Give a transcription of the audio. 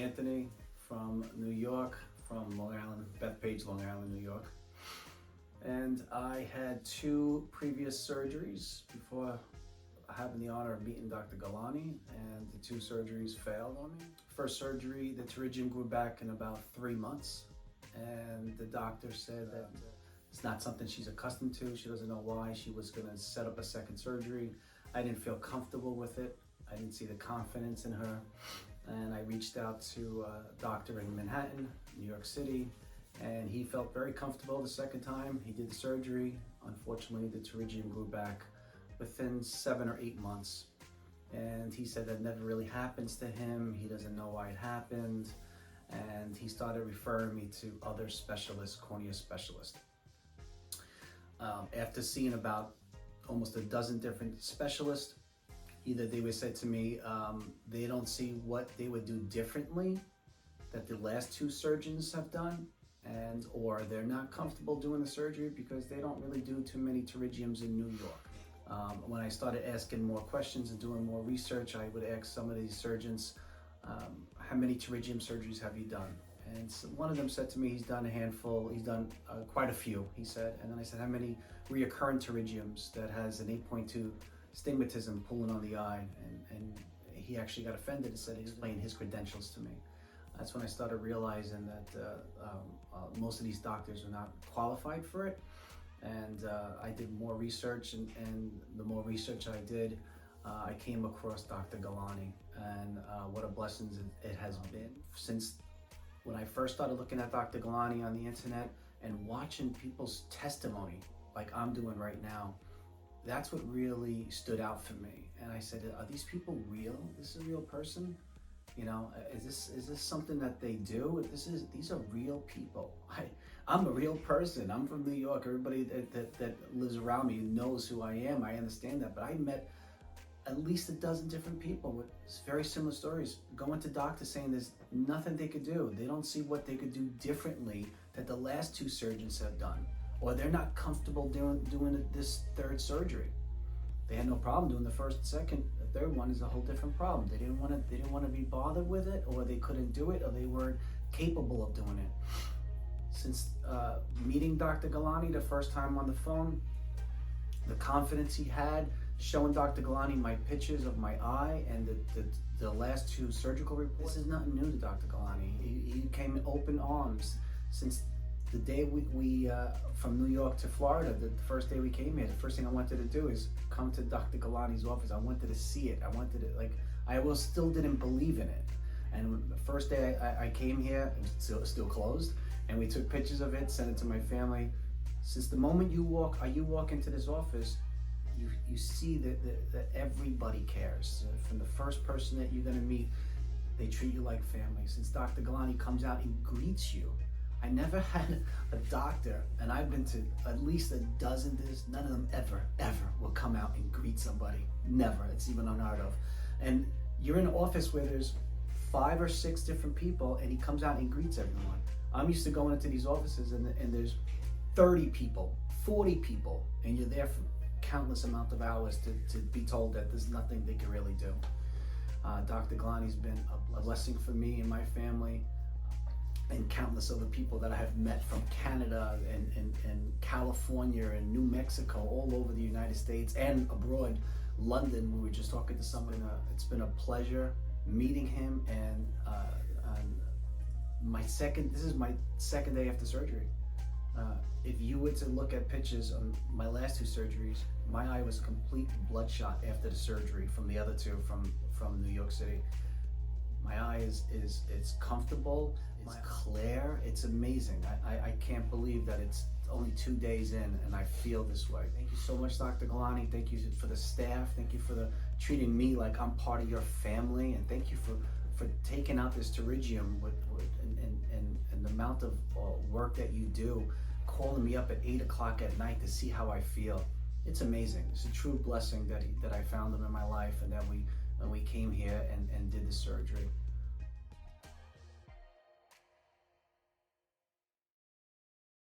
Anthony from New York, from Long Island, Bethpage, Long Island, New York. And I had 2 previous surgeries before having the honor of meeting Dr. Gulani, and the 2 surgeries failed on me. First surgery, the pterygium grew back in about 3 months, and the doctor said that it's not something she's accustomed to. She doesn't know why. She was gonna set up a second surgery. I didn't feel comfortable with it. I didn't see the confidence in her. And I reached out to a doctor in Manhattan, New York City, and he felt very comfortable the second time. He did the surgery. Unfortunately, the pterygium grew back within 7 or 8 months. And he said that never really happens to him. He doesn't know why it happened. And he started referring me to other specialists, cornea specialists. After seeing about almost a dozen different specialists, either they would say to me, they don't see what they would do differently that the last 2 surgeons have done, or they're not comfortable doing the surgery because they don't really do too many pterygiums in New York. When I started asking more questions and doing more research, I would ask some of these surgeons, how many pterygium surgeries have you done? And so one of them said to me, he's done a handful, he's done quite a few, he said. And then I said, how many recurrent pterygiums that has an 8.2 stigmatism pulling on the eye? And he actually got offended and said he explained his credentials to me. That's when I started realizing that most of these doctors are not qualified for it. And I did more research, and the more research I did, I came across Dr. Gulani, and what a blessing it has been. Since when I first started looking at Dr. Gulani on the internet and watching people's testimony, like I'm doing right now, that's what really stood out for me. And I said, are these people real? This is a real person? You know, is this something that they do? These are real people. I'm a real person. I'm from New York. Everybody that lives around me knows who I am. I understand that. But I met at least a dozen different people with very similar stories, going to doctors saying there's nothing they could do. They don't see what they could do differently that the last 2 surgeons have done, or they're not comfortable doing this 3rd surgery. They had no problem doing the 1st, 2nd. The 3rd one is a whole different problem. They didn't want to be bothered with it, or they couldn't do it, or they weren't capable of doing it. Since meeting Dr. Gulani the first time on the phone, the confidence he had, showing Dr. Gulani my pictures of my eye and the last 2 surgical reports. This is nothing new to Dr. Gulani. He came in open arms. Since the day we from New York to Florida, the first day we came here, the first thing I wanted to do is come to Dr. Gulani's office. I wanted to see it. I still didn't believe in it. And the first day I came here, it was still closed, and we took pictures of it, sent it to my family. Since the moment you walk into this office, you see that everybody cares. From the first person that you're gonna meet, they treat you like family. Since Dr. Gulani comes out and greets you, I never had a doctor, and I've been to at least a dozen, none of them ever will come out and greet somebody. Never, it's even unheard of. And you're in an office where there's 5 or 6 different people, and he comes out and greets everyone. I'm used to going into these offices and there's 30 people, 40 people, and you're there for countless amount of hours to be told that there's nothing they can really do. Dr. Gulani's been a blessing for me and my family, and countless other people that I have met from Canada and California and New Mexico, all over the United States and abroad. London, we were just talking to someone. It's been a pleasure meeting him, and this is my 2nd day after surgery. If you were to look at pictures of my last 2 surgeries, my eye was complete bloodshot after the surgery from the other 2 from New York City. My eye it's comfortable, it's clear, it's amazing. I can't believe that it's only 2 days in and I feel this way. Thank you so much, Dr. Gulani. Thank you for the staff. Thank you for treating me like I'm part of your family, and thank you for taking out this pterygium and the amount of work that you do, calling me up at 8 o'clock at night to see how I feel. It's amazing. It's a true blessing that I found him in my life, and that we came here and did the surgery.